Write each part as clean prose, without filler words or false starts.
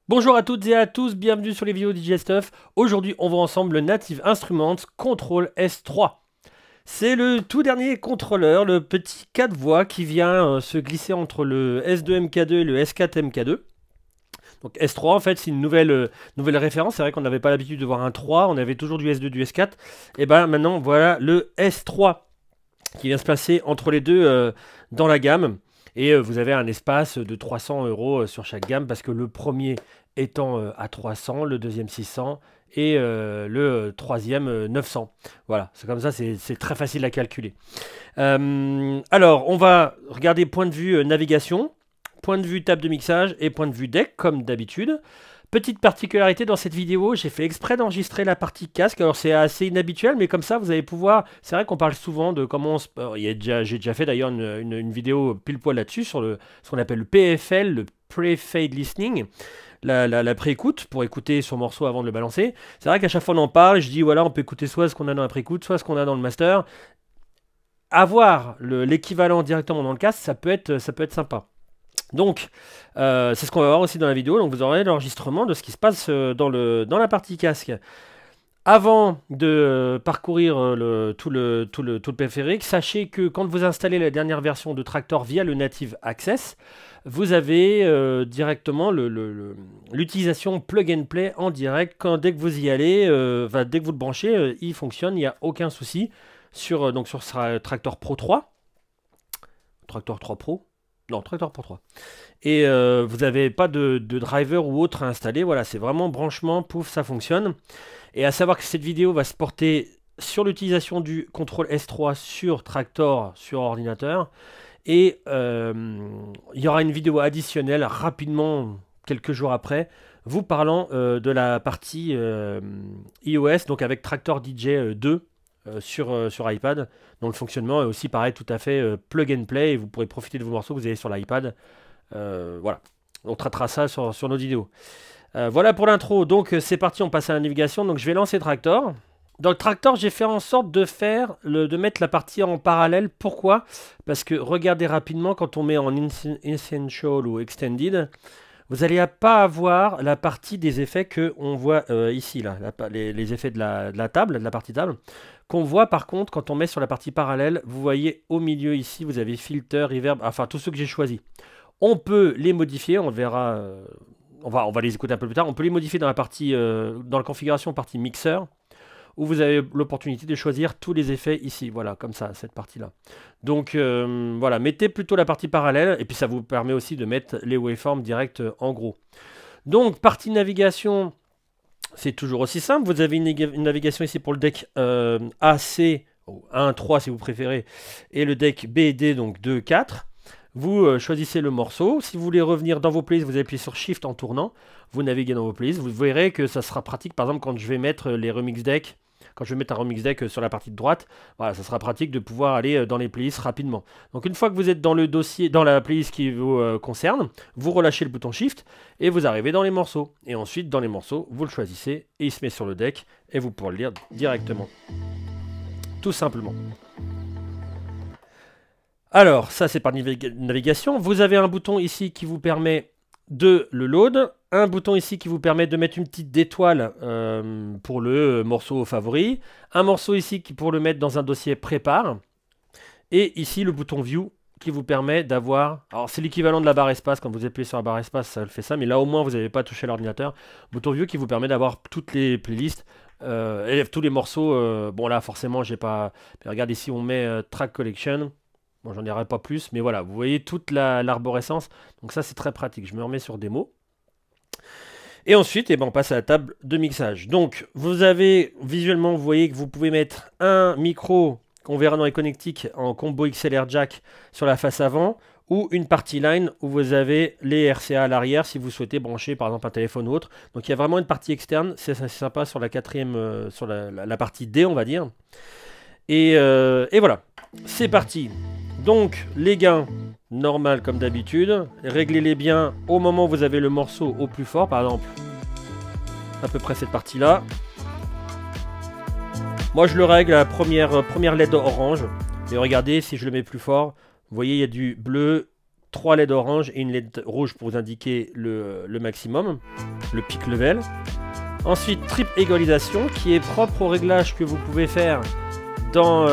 Bonjour à toutes et à tous, bienvenue sur les vidéos DJ Stuff. Aujourd'hui, on voit ensemble le Native Instruments Control S3. C'est le tout dernier contrôleur, le petit 4 voix qui vient se glisser entre le S2 MK2 et le S4 MK2. Donc S3 en fait c'est une nouvelle référence, c'est vrai qu'on n'avait pas l'habitude de voir un 3, on avait toujours du S2, du S4. Et ben maintenant voilà le S3 qui vient se placer entre les deux dans la gamme. Et vous avez un espace de 300 € sur chaque gamme parce que le premier étant à 300, le deuxième 600 et le troisième 900. Voilà, c'est comme ça, c'est très facile à calculer. Alors, on va regarder point de vue navigation, point de vue table de mixage et point de vue deck comme d'habitude. Petite particularité dans cette vidéo, j'ai fait exprès d'enregistrer la partie casque. Alors c'est assez inhabituel, mais comme ça vous allez pouvoir... C'est vrai qu'on parle souvent de comment on se... J'ai déjà fait d'ailleurs une vidéo pile poil là-dessus, sur ce qu'on appelle le PFL, le Pre-Fade Listening, la pré-écoute, pour écouter son morceau avant de le balancer. C'est vrai qu'à chaque fois on en parle, je dis voilà, on peut écouter soit ce qu'on a dans la pré-écoute, soit ce qu'on a dans le master. Avoir l'équivalent directement dans le casque, ça peut être sympa. Donc, c'est ce qu'on va voir aussi dans la vidéo. Donc, vous aurez l'enregistrement de ce qui se passe dans la partie casque. Avant de parcourir tout le périphérique, sachez que quand vous installez la dernière version de Traktor via le Native Access, vous avez directement l'utilisation plug and play en direct. Dès que vous y allez, dès que vous le branchez, il fonctionne, il n'y a aucun souci sur Traktor Pro 3. Traktor 3 Pro. Non, Traktor Pro 3. Et vous n'avez pas de driver ou autre à installer. Voilà, c'est vraiment branchement, pouf, ça fonctionne. Et à savoir que cette vidéo va se porter sur l'utilisation du contrôle S3 sur Traktor, sur ordinateur. Et il y aura une vidéo additionnelle rapidement, quelques jours après, vous parlant de la partie iOS, donc avec Traktor DJ 2. Sur iPad, dont le fonctionnement est aussi pareil, tout à fait plug and play, et vous pourrez profiter de vos morceaux que vous avez sur l'iPad. Voilà, on traitera ça sur nos vidéos. Voilà pour l'intro, donc c'est parti, on passe à la navigation. Donc je vais lancer Traktor. Dans le Traktor, j'ai fait en sorte de mettre la partie en parallèle. Pourquoi? Parce que regardez rapidement, quand on met en Essential ou Extended, vous n'allez pas avoir la partie des effets qu'on voit ici, là, les effets de la table, de la partie table, qu'on voit par contre quand on met sur la partie parallèle. Vous voyez au milieu ici, vous avez filter, reverb, enfin tous ceux que j'ai choisis. On peut les modifier, on verra, on va les écouter un peu plus tard. On peut les modifier dans la partie, dans la configuration partie mixeur, où vous avez l'opportunité de choisir tous les effets ici, voilà, comme ça, cette partie-là. Donc voilà, mettez plutôt la partie parallèle, et puis ça vous permet aussi de mettre les waveforms direct en gros. Donc, partie navigation, c'est toujours aussi simple. Vous avez une navigation ici pour le deck AC, ou 1-3 si vous préférez, et le deck B et D, donc 2-4. Vous choisissez le morceau. Si vous voulez revenir dans vos playlists, vous appuyez sur Shift en tournant. Vous naviguez dans vos playlists. Vous verrez que ça sera pratique, par exemple, quand je vais mettre les remix decks. Quand je vais mettre un remix deck sur la partie de droite, voilà, ça sera pratique de pouvoir aller dans les playlists rapidement. Donc une fois que vous êtes dans le dossier, dans la playlist qui vous concerne, vous relâchez le bouton Shift et vous arrivez dans les morceaux. Et ensuite, dans les morceaux, vous le choisissez et il se met sur le deck et vous pourrez le lire directement. Tout simplement. Alors, ça c'est par navigation. Vous avez un bouton ici qui vous permet de le load, un bouton ici qui vous permet de mettre une petite étoile pour le morceau favori, un morceau ici pour le mettre dans un dossier prépare, et ici le bouton view qui vous permet d'avoir, alors c'est l'équivalent de la barre espace, quand vous appuyez sur la barre espace ça fait ça, mais là au moins vous n'avez pas touché l'ordinateur. Bouton view qui vous permet d'avoir toutes les playlists et tous les morceaux. Bon là forcément j'ai pas, mais regarde ici on met track collection. Bon, j'en dirai pas plus, mais voilà, vous voyez toute l'arborescence. Donc ça, c'est très pratique. Je me remets sur démo. Et ensuite, on passe à la table de mixage. Donc, vous avez, visuellement, vous voyez que vous pouvez mettre un micro, qu'on verra dans les connectiques, en combo XLR jack sur la face avant, ou une partie line où vous avez les RCA à l'arrière, si vous souhaitez brancher, par exemple, un téléphone ou autre. Donc, il y a vraiment une partie externe. C'est sympa sur la quatrième, sur la partie D, on va dire. Et voilà, c'est parti. Donc, les gains, normal comme d'habitude. Réglez-les bien au moment où vous avez le morceau au plus fort. Par exemple, à peu près cette partie-là. Moi, je le règle à la première LED orange. Et regardez, si je le mets plus fort, vous voyez, il y a du bleu 3 LED orange et une LED rouge pour vous indiquer le maximum, le peak level. Ensuite, trip égalisation qui est propre au réglage que vous pouvez faire dans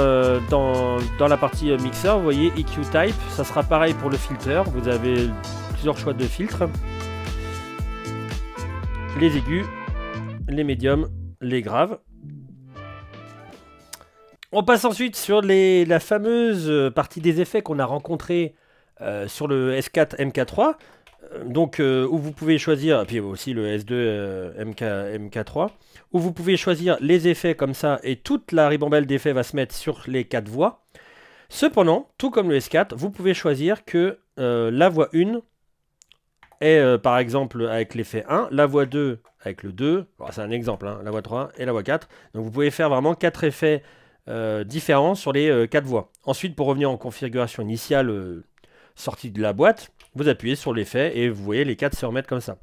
la partie mixeur. Vous voyez EQ type, ça sera pareil pour le filter. Vous avez plusieurs choix de filtres. Les aigus, les médiums, les graves. On passe ensuite sur la fameuse partie des effets qu'on a rencontré sur le S4 MK3. Donc où vous pouvez choisir, et puis aussi le S2 MK3, où vous pouvez choisir les effets comme ça, et toute la ribambelle d'effets va se mettre sur les 4 voix. Cependant, tout comme le S4, vous pouvez choisir que la voix 1 est par exemple avec l'effet 1, la voix 2 avec le 2, bon, c'est un exemple, hein, la voix 3 et la voix 4. Donc vous pouvez faire vraiment 4 effets différents sur les 4 voix. Ensuite, pour revenir en configuration initiale sortie de la boîte, vous appuyez sur l'effet et vous voyez les 4 se remettre comme ça.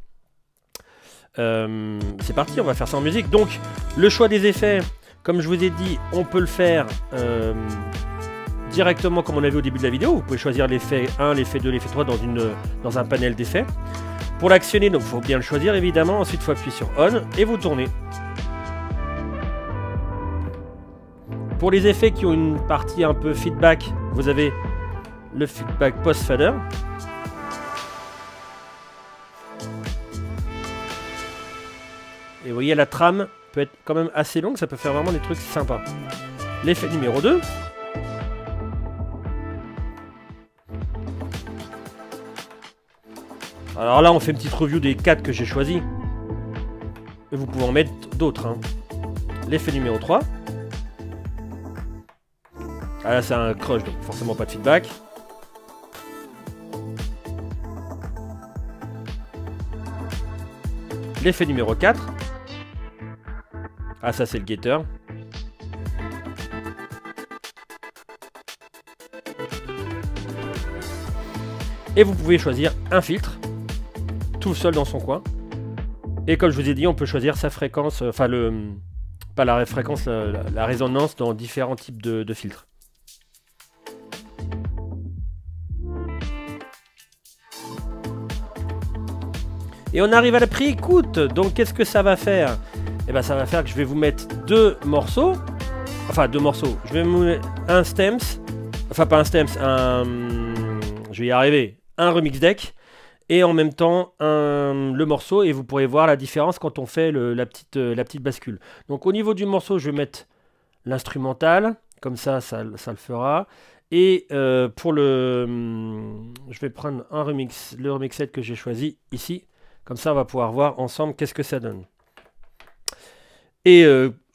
C'est parti, on va faire ça en musique. Donc, le choix des effets, comme je vous ai dit, on peut le faire directement comme on a vu au début de la vidéo. Vous pouvez choisir l'effet 1, l'effet 2, l'effet 3 dans un panel d'effets. Pour l'actionner, donc il faut bien le choisir évidemment. Ensuite, il faut appuyer sur On et vous tournez. Pour les effets qui ont une partie un peu feedback, vous avez le feedback post-fader. Et vous voyez, la trame peut être quand même assez longue, ça peut faire vraiment des trucs sympas. L'effet numéro 2. Alors là, on fait une petite review des 4 que j'ai choisis. Et vous pouvez en mettre d'autres. Hein. L'effet numéro 3. Ah là, c'est un crush, donc forcément pas de feedback. L'effet numéro 4. Ah, ça c'est le getter. Et vous pouvez choisir un filtre, tout seul dans son coin. Et comme je vous ai dit, on peut choisir sa fréquence, enfin pas la fréquence, la résonance dans différents types de filtres. Et on arrive à la pré-écoute. Donc qu'est-ce que ça va faire? Eh ben ça va faire que je vais vous mettre 2 morceaux. Enfin 2 morceaux. Je vais vous mettre un stems. Enfin pas un stems, je vais y arriver. Un remix deck. Et en même temps le morceau. Et vous pourrez voir la différence quand on fait la petite bascule. Donc au niveau du morceau, je vais mettre l'instrumental. Comme ça le fera. Et pour je vais prendre le remix set que j'ai choisi ici. Comme ça, on va pouvoir voir ensemble qu'est-ce que ça donne. Et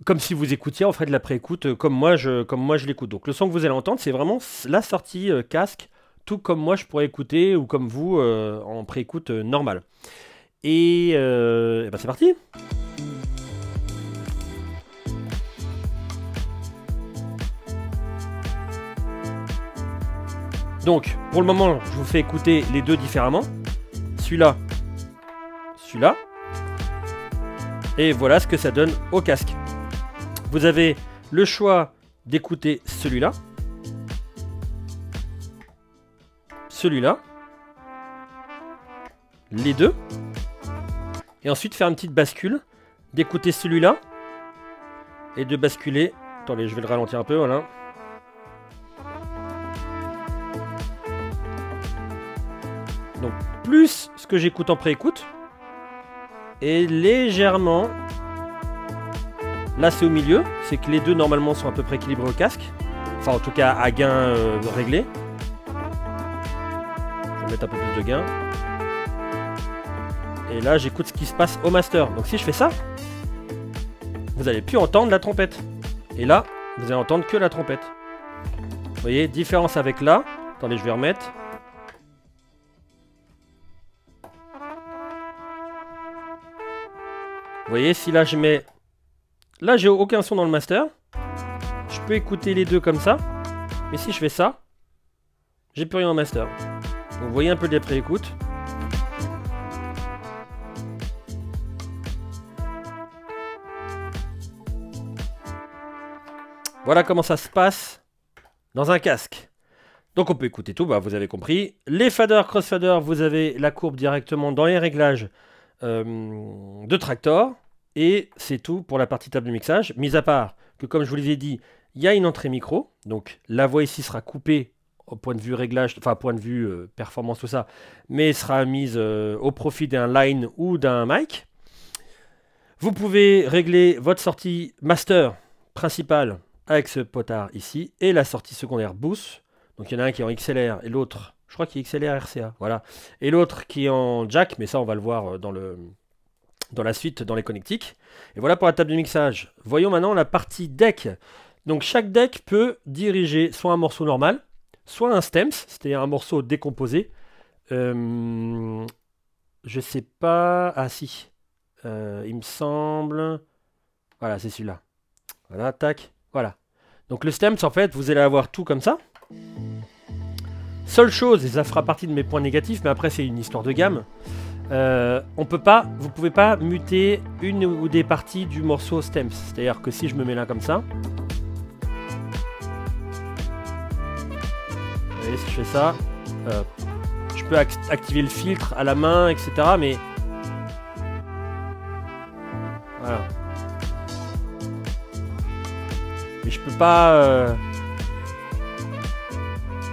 comme si vous écoutiez, on ferait de la pré-écoute comme moi je l'écoute. Donc le son que vous allez entendre, c'est vraiment la sortie casque, tout comme moi je pourrais écouter, ou comme vous, en pré-écoute normale. Et ben c'est parti. Donc, pour le moment, je vous fais écouter les deux différemment. Celui-là. Et voilà ce que ça donne au casque. Vous avez le choix d'écouter celui-là, les deux, et ensuite faire une petite bascule, d'écouter celui-là, et de basculer. Attendez, je vais le ralentir un peu, voilà. Donc, plus ce que j'écoute en pré-écoute, et légèrement, là c'est au milieu, c'est que les deux normalement sont à peu près équilibrés au casque, enfin en tout cas à gain réglé. Je vais mettre un peu plus de gain. Et là j'écoute ce qui se passe au master. Donc si je fais ça, vous allez plus entendre la trompette. Et là, vous allez entendre que la trompette. Vous voyez, différence avec là. Attendez, je vais remettre. Vous voyez, si là je mets... Là j'ai aucun son dans le master. Je peux écouter les deux comme ça. Mais si je fais ça, j'ai plus rien en master. Donc vous voyez un peu de pré-écoute. Voilà comment ça se passe dans un casque. Donc on peut écouter tout, bah, vous avez compris. Les faders, crossfaders, vous avez la courbe directement dans les réglages de Traktor. Et c'est tout pour la partie table de mixage. Mis à part que, comme je vous l'ai dit, il y a une entrée micro. Donc la voix ici sera coupée au point de vue réglage, enfin point de vue performance, tout ça. Mais sera mise au profit d'un line ou d'un mic. Vous pouvez régler votre sortie master principale avec ce potard ici. Et la sortie secondaire boost. Donc il y en a un qui est en XLR et l'autre, je crois qu'il est XLR RCA, voilà. Et l'autre qui est en jack, mais ça on va le voir dans la suite, dans les connectiques. Et voilà pour la table de mixage. Voyons maintenant la partie deck. Donc chaque deck peut diriger soit un morceau normal, soit un stems, c'est-à-dire un morceau décomposé. Je sais pas, ah si, il me semble, voilà c'est celui-là. Voilà, tac, voilà. Donc le stems en fait, vous allez avoir tout comme ça. Seule chose, et ça fera partie de mes points négatifs, mais après c'est une histoire de gamme, vous pouvez pas muter une ou des parties du morceau stems. C'est-à-dire que si je me mets là comme ça, vous voyez, si je fais ça, je peux activer le filtre à la main, etc. Mais voilà. Mais je peux pas.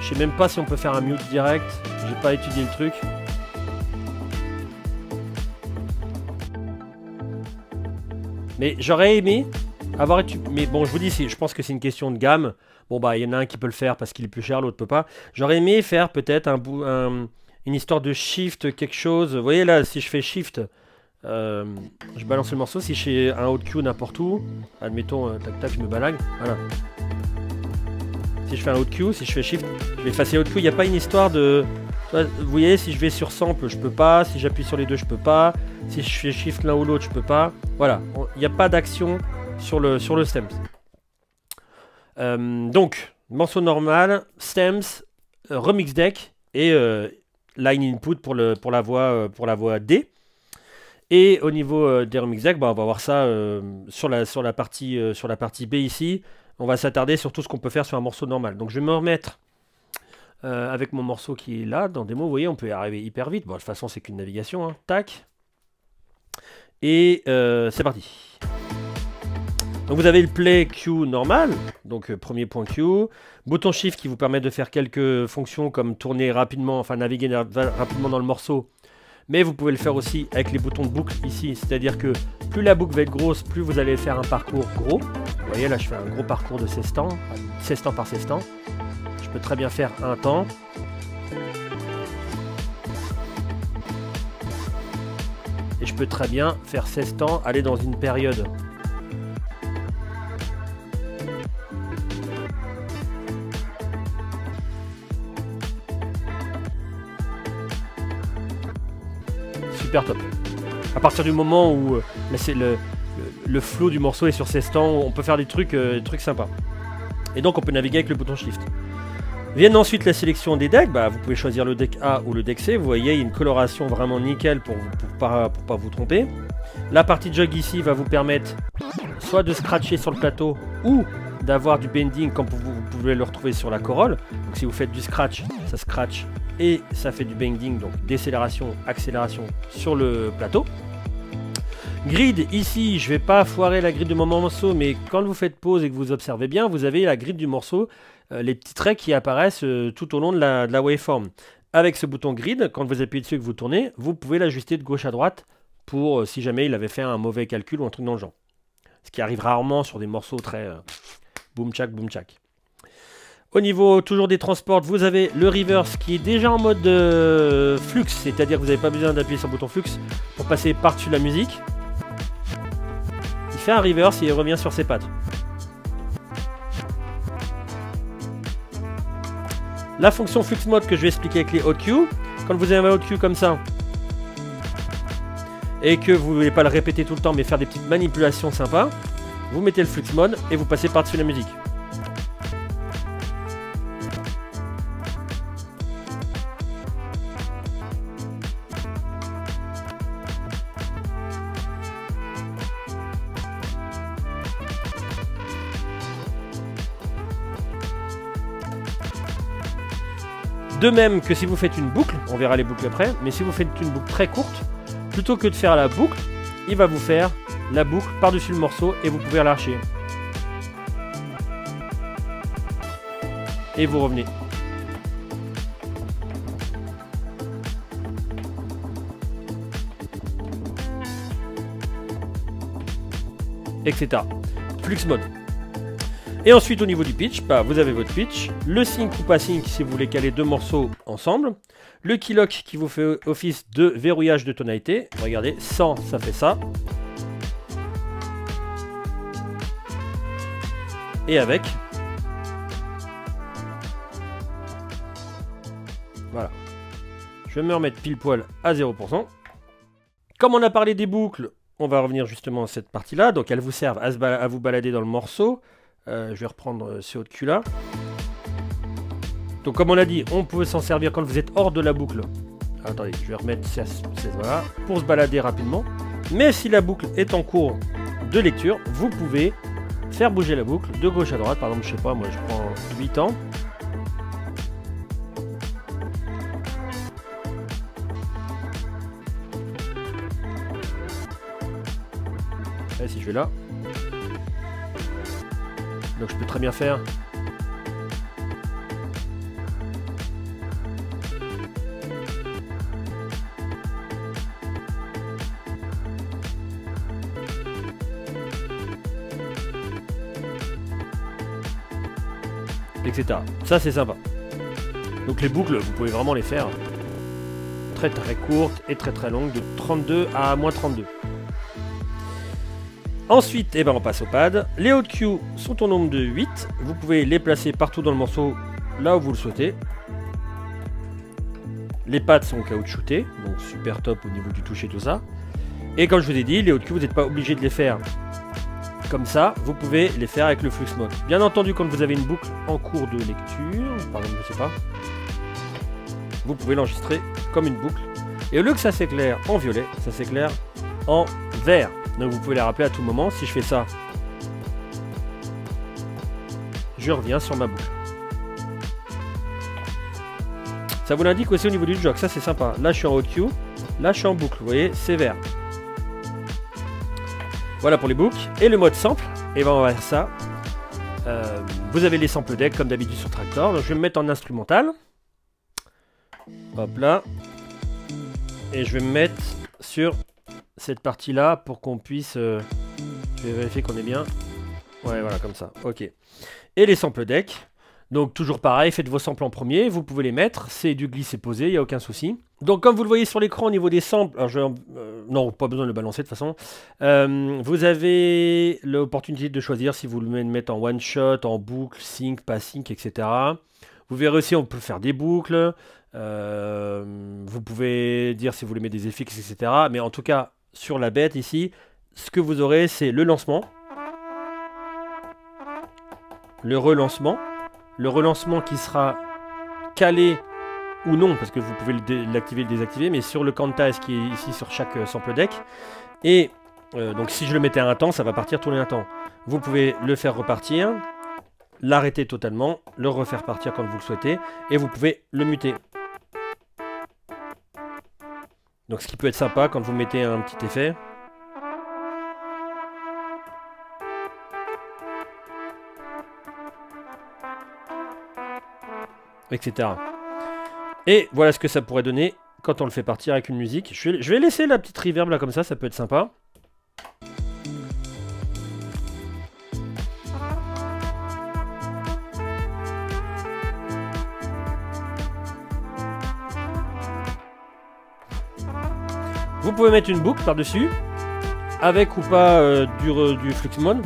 Je sais même pas si on peut faire un mute direct. J'ai pas étudié le truc. Mais j'aurais aimé avoir étudié. Mais bon, je vous dis, je pense que c'est une question de gamme. Bon, bah, il y en a un qui peut le faire parce qu'il est plus cher, l'autre peut pas. J'aurais aimé faire peut-être une histoire de shift, quelque chose. Vous voyez là, si je fais shift, je balance le morceau. Si je fais un haut de Q n'importe où, admettons, tac tac, je me balague. Voilà. Si je fais un haut de Q, si je fais shift, je vais effacer haut de Q. Il n'y a pas une histoire de. Vous voyez, si je vais sur sample, je peux pas. Si j'appuie sur les deux, je peux pas. Si je fais shift l'un ou l'autre, je peux pas. Voilà, il n'y a pas d'action sur le stems. Donc, morceau normal, stems, remix deck et line input pour la voix D. Et au niveau des remix deck, bah, on va voir ça sur la partie B ici. On va s'attarder sur tout ce qu'on peut faire sur un morceau normal. Donc je vais me remettre avec mon morceau qui est là, dans démo. Vous voyez, on peut y arriver hyper vite. Bon, de toute façon, c'est qu'une navigation. Hein. Tac. Et c'est parti. Donc vous avez le play Q normal. Donc premier point Q. Bouton Shift qui vous permet de faire quelques fonctions comme tourner rapidement, enfin naviguer rapidement dans le morceau. Mais vous pouvez le faire aussi avec les boutons de boucle ici. C'est-à-dire que plus la boucle va être grosse, plus vous allez faire un parcours gros. Vous voyez là, je fais un gros parcours de 16 temps. 16 temps par 16 temps. Je peux très bien faire un temps. Et je peux très bien faire 16 temps, aller dans une période. Super top. À partir du moment où le flow du morceau est sur 16 temps, on peut faire des trucs sympas. Et donc on peut naviguer avec le bouton Shift. Viennent ensuite la sélection des decks. Bah, vous pouvez choisir le deck A ou le deck C. Vous voyez, il y a une coloration vraiment nickel pour pas vous tromper. La partie jog ici va vous permettre soit de scratcher sur le plateau ou d'avoir du bending comme vous pouvez le retrouver sur la Corolle. Donc si vous faites du scratch, ça scratch et ça fait du bending, donc décélération, accélération sur le plateau. Grid, ici, je vais pas foirer la grille de mon morceau, mais quand vous faites pause et que vous observez bien, vous avez la grille du morceau, les petits traits qui apparaissent tout au long de la waveform. Avec ce bouton grid, quand vous appuyez dessus et que vous tournez, vous pouvez l'ajuster de gauche à droite pour si jamais il avait fait un mauvais calcul ou un truc dans le genre. Ce qui arrive rarement sur des morceaux très boom tchak, boom tchak. Au niveau toujours des transports, vous avez le reverse qui est déjà en mode flux, c'est-à-dire que vous n'avez pas besoin d'appuyer sur le bouton flux pour passer par-dessus la musique. Il fait un reverse et il revient sur ses pattes. La fonction flux mode que je vais expliquer avec les hot Q, quand vous avez un hot Q comme ça, et que vous ne voulez pas le répéter tout le temps mais faire des petites manipulations sympas, vous mettez le flux mode et vous passez par-dessus la musique. De même que si vous faites une boucle, on verra les boucles après, mais si vous faites une boucle très courte, plutôt que de faire la boucle, il va vous faire la boucle par-dessus le morceau et vous pouvez l'arracher. Et vous revenez. Etc. Flux mode. Et ensuite au niveau du pitch, bah, vous avez votre pitch, le sync ou pas sync si vous voulez caler deux morceaux ensemble, le keylock qui vous fait office de verrouillage de tonalité, regardez, 100 ça fait ça, et avec, voilà, je vais me remettre pile poil à 0%. Comme on a parlé des boucles, on va revenir justement à cette partie-là, donc elles vous servent à vous balader dans le morceau. Je vais reprendre ce haut de cul là. Donc comme on l'a dit, on peut s'en servir quand vous êtes hors de la boucle. Attendez, je vais remettre voilà, pour se balader rapidement. Mais si la boucle est en cours de lecture, vous pouvez faire bouger la boucle de gauche à droite. Par exemple, je sais pas, moi je prends 8 ans. Et si je vais là. Donc je peux très bien faire etc. Ça c'est sympa. Donc les boucles, vous pouvez vraiment les faire très très courtes et très très longues, de 32 à moins 32. Ensuite, on passe au pad. Les hauts de Q sont au nombre de 8. Vous pouvez les placer partout dans le morceau, là où vous le souhaitez. Les pads sont caoutchoutés, donc super top au niveau du toucher, tout ça. Et comme je vous ai dit, les hauts de Q, vous n'êtes pas obligé de les faire comme ça. Vous pouvez les faire avec le flux mode. Bien entendu, quand vous avez une boucle en cours de lecture, par exemple, je sais pas, vous pouvez l'enregistrer comme une boucle. Et au lieu que ça s'éclaire en violet, ça s'éclaire en vert. Donc vous pouvez les rappeler à tout moment. Si je fais ça, je reviens sur ma boucle. Ça vous l'indique aussi au niveau du jog, ça c'est sympa. Là je suis en haut de Q, là je suis en boucle, vous voyez, c'est vert. Voilà pour les boucles. Et le mode sample, et ben on va faire ça. Vous avez les sample decks comme d'habitude sur Traktor. Donc je vais me mettre en instrumental. Hop là. Et je vais me mettre sur cette partie là pour qu'on puisse je vais vérifier qu'on est bien, ouais voilà comme ça, ok. Et les samples deck, donc toujours pareil, faites vos samples en premier, vous pouvez les mettre, c'est du glisser posé, il n'y a aucun souci. Donc comme vous le voyez sur l'écran au niveau des samples, alors non pas besoin de le balancer de toute façon, vous avez l'opportunité de choisir si vous le mettre en one shot, en boucle, sync, pas sync, etc. Vous verrez aussi on peut faire des boucles, vous pouvez dire si vous voulez mettre des effets, etc. Mais en tout cas sur la bête ici, ce que vous aurez c'est le lancement, le relancement qui sera calé ou non, parce que vous pouvez l'activer et le désactiver, mais sur le quantize qui est ici sur chaque sample deck. Et donc si je le mettais à un temps, ça va partir tourner un temps. Vous pouvez le faire repartir, l'arrêter totalement, le refaire partir quand vous le souhaitez, et vous pouvez le muter. Donc ce qui peut être sympa quand vous mettez un petit effet. Etc. Et voilà ce que ça pourrait donner quand on le fait partir avec une musique. Je vais laisser la petite reverb là comme ça peut être sympa. Vous pouvez mettre une boucle par-dessus, avec ou pas du flux mode.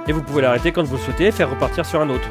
Et vous pouvez l'arrêter quand vous le souhaitez et faire repartir sur un autre.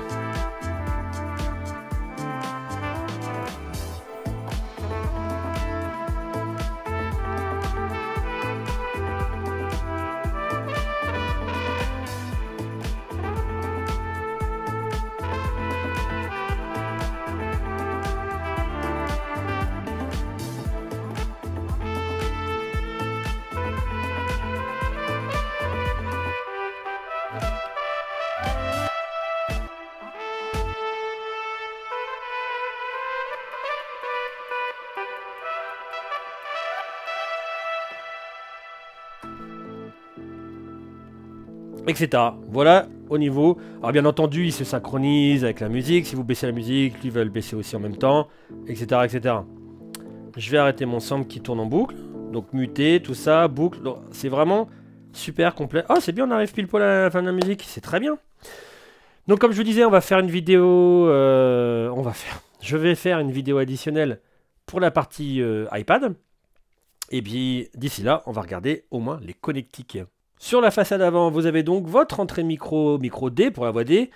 etc. Voilà au niveau. Alors bien entendu, il se synchronise avec la musique. Si vous baissez la musique, lui va le baisser aussi en même temps, etc. etc. Je vais arrêter mon sample qui tourne en boucle. Donc muter, tout ça, boucle. C'est vraiment super complet. Oh, c'est bien, on arrive pile poil à la fin de la musique. C'est très bien. Donc comme je vous disais, on va faire une vidéo... Je vais faire une vidéo additionnelle pour la partie iPad. Et puis d'ici là, on va regarder au moins les connectiques. Sur la façade avant, vous avez donc votre entrée micro D pour la voix D,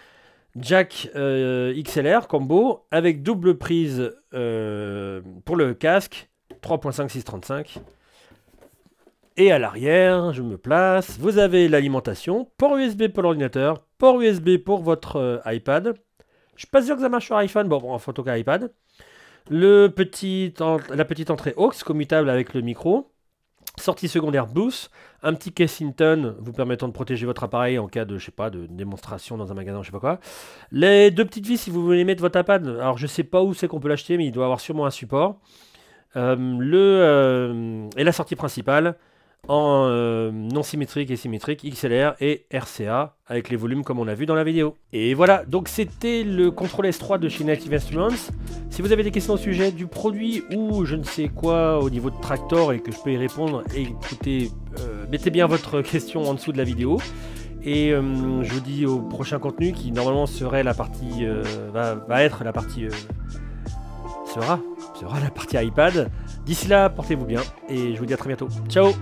jack XLR combo avec double prise pour le casque, 3.5 635. Et à l'arrière, je me place, vous avez l'alimentation, port USB pour l'ordinateur, port USB pour votre iPad. Je suis pas sûr que ça marche sur iPhone, bon en tout cas iPad. La petite entrée aux commutable avec le micro. Sortie secondaire Bluetooth, un petit Kensington vous permettant de protéger votre appareil en cas de, je sais pas, de démonstration dans un magasin, je sais pas quoi. Les deux petites vis si vous voulez mettre votre iPad, alors je sais pas où c'est qu'on peut l'acheter, mais il doit avoir sûrement un support. Et la sortie principale en non symétrique et symétrique, XLR et RCA, avec les volumes comme on a vu dans la vidéo. Et voilà, donc c'était le Control S3 de chez Native Instruments. Si vous avez des questions au sujet du produit ou je ne sais quoi au niveau de Traktor et que je peux y répondre, écoutez, mettez bien votre question en dessous de la vidéo. Et je vous dis au prochain contenu qui normalement serait la partie, va être la partie, sera la partie iPad. D'ici là, portez-vous bien et je vous dis à très bientôt. Ciao!